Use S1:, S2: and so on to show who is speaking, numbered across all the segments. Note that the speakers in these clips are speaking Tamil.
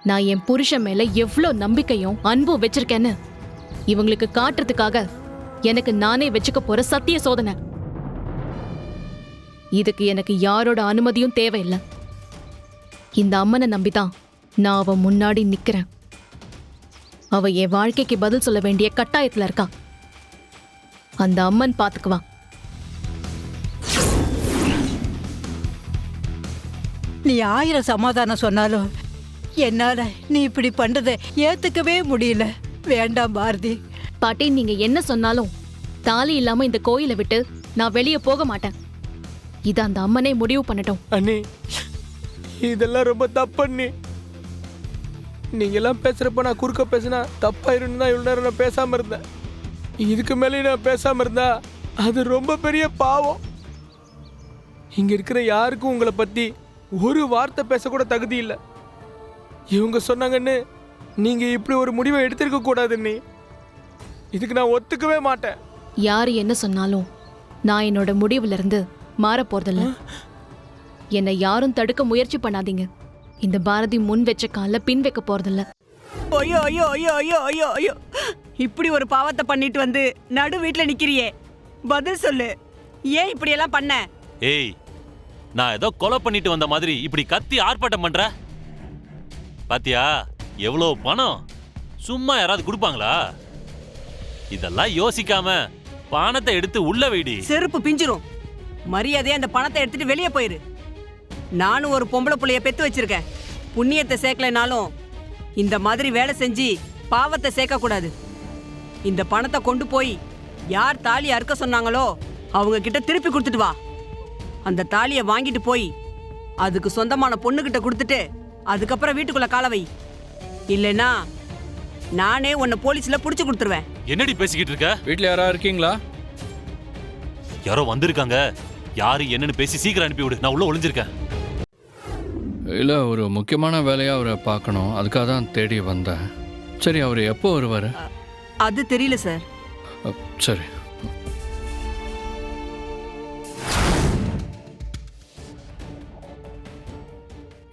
S1: நான் என் புருஷன் மேல எவ்வளவு நம்பிக்கையும் அன்பும் வச்சிருக்கேன்னு இவங்களுக்கு காட்டுறதுக்காக எனக்கு நானே வச்சுக்க போற சத்திய சோதனை. இதுக்கு எனக்கு யாரோட அனுமதியும் தேவையில்லை. இந்த அம்மனை நம்பிதான் நான் அவ முன்னாடி நிக்கிறேன். அவ என் வாழ்க்கைக்கு பதில் சொல்ல வேண்டிய கட்டாயத்துல இருக்கா. அந்த அம்மன் பாத்துக்குவா.
S2: நீ 1000 சமாதானம் சொன்னாலும் என்னால நீ இப்படி பண்றதை ஏத்துக்கவே முடியல. வேண்டாம் பாரதி.
S1: பாட்டி, நீங்க என்ன சொன்னாலும் தாலி இல்லாம இந்த கோயிலை விட்டு நான் வெளியே போக மாட்டேன். இத அந்த அம்மனே முடிவு பண்ணட்டும்.
S3: அண்ணி, இதெல்லாம் ரொம்ப தப்பு அண்ணி. நீங்க எல்லாம் பேசுறப்ப நான் குறுக்க பேசினா தப்பாயிருன்னு தான் இவ்வளவு நேரம் நான் பேசாம இருந்தேன். இதுக்கு மேலே நான் பேசாம இருந்தா அது ரொம்ப பெரிய பாவம். இங்க இருக்கிற யாருக்கும் உங்களை பத்தி ஒரு வார்த்தை பேசக்கூட தகுதி இல்லை. இவங்க சொன்னாங்கன்னு நீங்க இப்படி ஒரு முடிவை எடுத்திருக்க கூடாதுன்னு. இதுக்கு நான் ஒத்துக்கவே மாட்டேன்.
S1: யாரு என்ன சொன்னாலும் நான் என்னோட முடிவுல இருந்து மாற போறதில்ல. என்னை யாரும் தடுக்க முயற்சி பண்ணாதீங்க. இந்த பாரதி முன் வச்ச கால பின் வைக்க போறதில்ல.
S2: ஐயோ ஐயோ ஐயோ ஐயோ ஐயோ ஐயோ, இப்படி ஒரு பாவத்தை பண்ணிட்டு வந்து நடு வீட்டுல நிக்கிறியே, பதில் சொல்லு. ஏன் இப்படி எல்லாம் பண்ண?
S4: ஏய், நான் ஏதோ கொலை பண்ணிட்டு வந்த மாதிரி இப்படி கத்தி ஆர்ப்பாட்டம் பண்ற பாத்தியா? எவ்வளவு பணம் சும்மா யாராவது கொடுப்பாங்களா? இதெல்லாம் யோசிக்காம பணத்தை எடுத்து உள்ள வைடி.
S2: செருப்பு பிஞ்சிரும். மரியாதையா அந்த பணத்தை எடுத்துட்டு வெளியே போயிரு. நானும் ஒரு பொம்பளை புள்ளைய பெத்து வச்சிருக்கேன். புண்ணியத்தை சேர்க்கலைனாலும் இந்த மாதிரி வேலை செஞ்சு பாவத்தை சேர்க்க கூடாது. இந்த பணத்தை கொண்டு போய் யார் தாலி அறுக்க சொன்னாங்களோ அவங்க கிட்ட திருப்பி கொடுத்துட்டு வா. அந்த தாலியை வாங்கிட்டு போய் அதுக்கு சொந்தமான பொண்ணுகிட்ட கொடுத்துட்டு அதுக்கப்புறம் வீட்டுக்குள்ள கால வை. இல்லைன்னா நானே உன்னை போலீஸ்ல புடிச்சு கொடுத்துருவேன்.
S4: என்னடி பேசிக்கிட்டு இருக்க?
S5: வீட்ல யாரா இருக்கீங்களா?
S4: யாரோ வந்திருக்காங்க. யாரு என்னன்னு பேசி சீக்கிரம் அனுப்பி விடு. நான் உள்ள ஒளிஞ்சிருக்கேன்.
S5: இல்லை, ஒரு முக்கியமான வேலையாக அவரை பார்க்கணும். அதுக்காக தான் தேடி வந்தேன். சரி, அவர் எப்போ வருவார்?
S2: அது தெரியல சார்.
S5: சரி.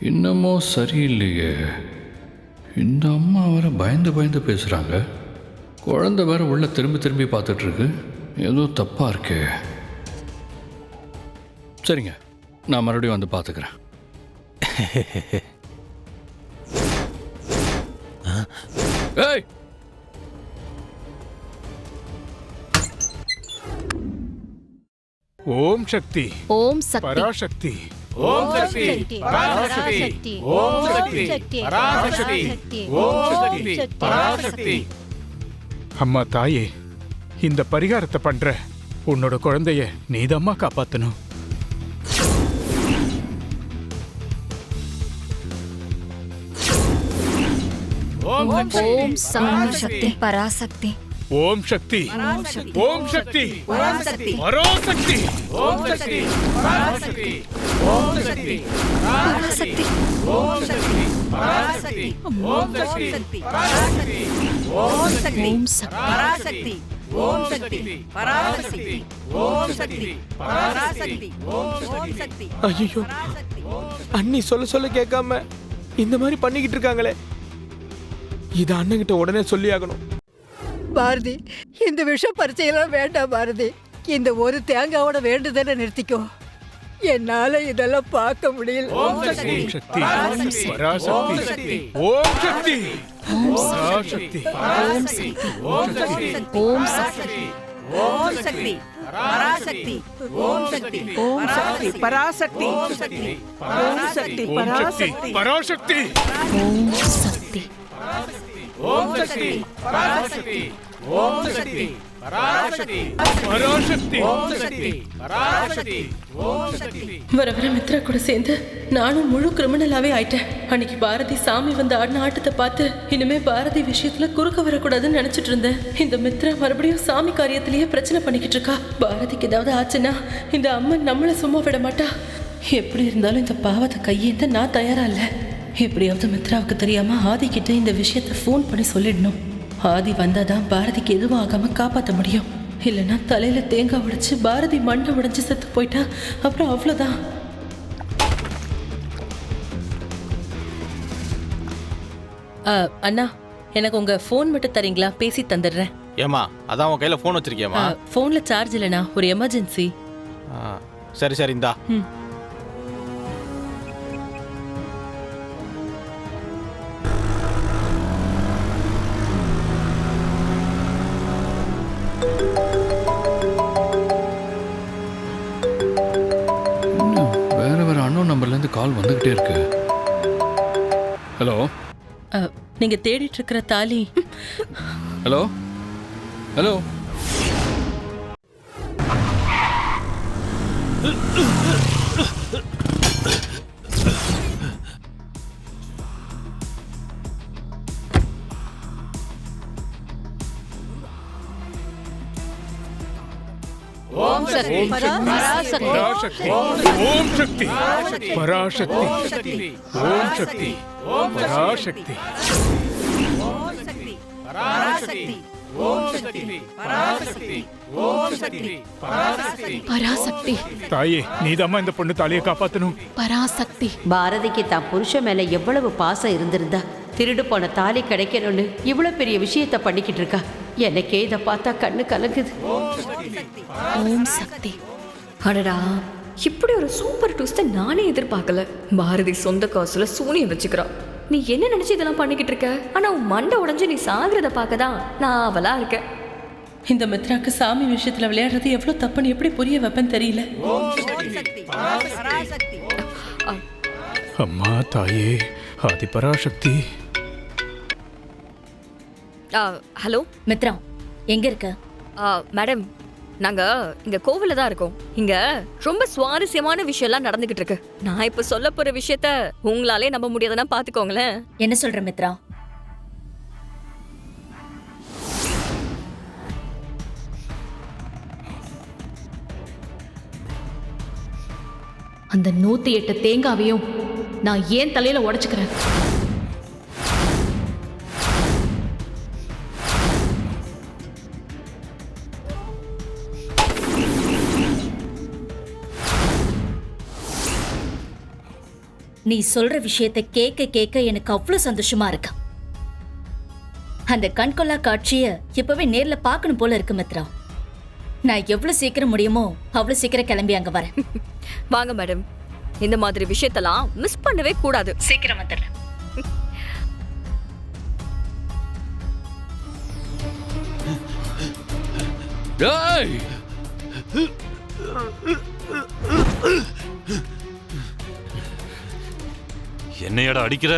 S5: இன்னமும் சரியில்லையே. இந்த அம்மா வேற பயந்து பயந்து பேசுகிறாங்க. குழந்தை வேற உள்ள திரும்பி திரும்பி பார்த்துட்ருக்கு. ஏதோ தப்பாக இருக்கே. சரிங்க, நான் மறுபடியும் வந்து பார்த்துக்கிறேன். ஏய்,
S6: ஓம் சக்தி,
S1: ஓம் சக்தி,
S6: பராசக்தி, ஓம் சக்தி, பராசக்தி, ஓம் சக்தி, பராசக்தி, ஓம் சக்தி, பராசக்தி. அம்மா தாயே, இந்த பரிகாரத்தை பண்ற உன்னோட குழந்தைய நீதம்மா காப்பாத்தணும்.
S1: ஓம் சக்தி, பராசக்தி,
S6: ஓம் சக்தி, ஓம் சக்தி, பராசக்தி, ஓம் சக்தி, பராசக்தி, ஓம் சக்தி, பராசக்தி, ஓம் சக்தி, பராசக்தி, ஓம் சக்தி, பராசக்தி, ஓம் சக்தி, பராசக்தி, ஓம் சக்தி, பராசக்தி, ஓம் சக்தி, பராசக்தி, ஓம் சக்தி.
S3: ஐயோ, அண்ணி சொல்ல சொல்ல கேட்காம இந்த மாதிரி பண்ணிக்கிட்டு இருக்காங்களே. இது அண்ணங்கிட்ட உடனே சொல்லி ஆகணும்.
S2: பாரதி, இந்த விஷ பரிச்சையெல்லாம் வேண்டாம் பாரதி. இந்த ஒரு தேங்காவோட வேண்டுதலை நிறுத்திக்கோ. என்னால இதெல்லாம் பார்க்க முடியல.
S6: ஓம் சக்தி, பராசக்தி, ஓம் சக்தி, பராசக்தி, ஓம் சக்தி,
S1: ஓம் சக்தி,
S2: ஓம் சக்தி, பராசக்தி, ஓம் சக்தி, ஓம் சக்தி, பராசக்தி, ஓம் சக்தி, பராசக்தி, பராசக்தி,
S6: பராசக்தி,
S1: ஓம் சக்தி,
S6: ஓம் சக்தி, பராசக்தி, ஓம் சக்தி, பராசக்தி, பராசக்தி, ஓம் சக்தி, பராசக்தி, ஓம் சக்தி.
S7: வர வர மித்ரா கூட சேர்ந்து நானும் முழு கிரிமினலாவே ஆயிட்டேன். அன்னைக்கு பாரதி சாமி வந்து ஆடின ஆட்டத்தை பார்த்து இனிமே பாரதி விஷயத்துல குறுக்க வரக்கூடாதுன்னு நினைச்சிட்டு இருந்தேன். இந்த மித்ரா மறுபடியும் சாமி காரியத்திலேயே பிரச்சனை பண்ணிக்கிட்டு இருக்கா. பாரதிக்கு ஏதாவது ஆச்சுன்னா இந்த அம்மன் நம்மள சும்மா விட மாட்டா. எப்படி இருந்தாலும் இந்த பாவத்தை கையேந்த நான் தயாரா இல்ல. எப்படியாவது மித்ராவுக்கு தெரியாம ஆதி கிட்ட இந்த விஷயத்த ஃபோன் பண்ணி சொல்லிடணும். ஆதி வந்தாதான் பாரதிக்கு எதுவும் ஆகாம காப்பாற்ற முடியும். இல்லைன்னா தலையில தேங்காய் உடைச்சு பாரதி மண்டை உடைஞ்சு செத்து போயிட்டா அப்புறம் அவ்வளோதான். அண்ணா எனக்கு உங்க ஃபோன் மட்டும் தரீங்களா? பேசி தந்துடுறேன்.
S6: ஏமா அதான் உன் கையில போன் வச்சிருக்கியம்மா?
S7: ஃபோன்ல சார்ஜ் இல்லைண்ணா, ஒரு எமர்ஜென்சி.
S6: சரி சரி இந்தா.
S5: வேற வேற அன்னோன் நம்பர்லேருந்து கால் வந்துக்கிட்டே இருக்கு. ஹலோ
S7: நீங்க தேடிட்டு இருக்கிற தாலி.
S5: ஹலோ ஹலோ
S6: ஓம் சக்தி பராசக்தி ஓம் சக்தி பராசக்தி ஓம் சக்தி பராசக்தி
S2: ஓம் சக்தி பராசக்தி ஓம் சக்தி பராசக்தி ஓம் சக்தி பராசக்தி
S1: பராசக்தி
S6: தாயே நீதாம்மா இந்த பொண்ணு தாலியை காப்பாத்தணும்.
S1: பராசக்தி.
S8: பாரதிக்கு தான் புருஷன் மேல எவ்வளவு பாசம் இருந்திருந்தா திருடு போன தாலி கிடைக்கணும்னு இவ்வளவு பெரிய விஷயத்த பண்ணிக்கிட்டு இருக்கா. எனக்கே இதை பார்த்தா கண்ணு கலங்குது.
S1: ஓம் சக்தி.
S9: அடடா, இப்படி ஒரு சூப்பர் ட்விஸ்ட்டை நானே எதிர்பார்க்கல. பாரதி சொந்த காசுல சூனியம் வச்சுக்கிறா. நீ என்ன நினைச்சு இதெல்லாம் பண்ணிக்கிட்டு இருக்க? ஆனா உன் மண்டை உடைஞ்சு நீ சாகுறத பார்க்கதான் நான் அவளா இருக்கேன்.
S7: இந்த மித்ராக்கு சாமி விஷயத்துல விளையாடுறது எவ்வளவு தப்புன்னு எப்படி புரிய வைப்பேன்னு தெரியல.
S6: அம்மா தாயே ஆதிபராசக்தி.
S9: ஹலோ
S10: மித்ரா, எங்க இருக்க?
S9: மேடம், நாங்க இங்க கோவில்ல தான் இருக்கோம். இங்க ரொம்ப சுவாரஸ்யமான விஷயம் எல்லாம் நடந்துகிட்டு இருக்கு. நான் இப்ப சொல்ல போற விஷயத்த உங்களாலே நம்ப முடியாதுன்னா பாத்துக்கோங்களேன்.
S10: என்ன சொல்ற மித்ரா?
S1: அந்த 108 தேங்காவையும் நான் ஏன் தலையில உடைச்சுக்கிறேன்.
S10: நீ சொல்ற விஷயத்தை கேட்க கேட்க எனக்கு அவ்வளவு சந்தோஷமா இருக்கு. அந்த கண்கொள்ளா காட்சிய இப்பவே நேர்ல பார்க்கணும் போல இருக்கு மித்ரா. நான் எவ்வளவு சீக்கிரம் முடியுமோ அவ்வளவு சீக்கிரம் கிளம்பி அங்க வரேன்.
S9: வாங்க மேடம், இந்த மாதிரி விஷயத்தெல்லாம் மிஸ் பண்ணவே கூடாது.
S10: சீக்கிரம் வந்துடுறேன்.
S5: டேய்
S4: என்னையடா அடிக்கிற?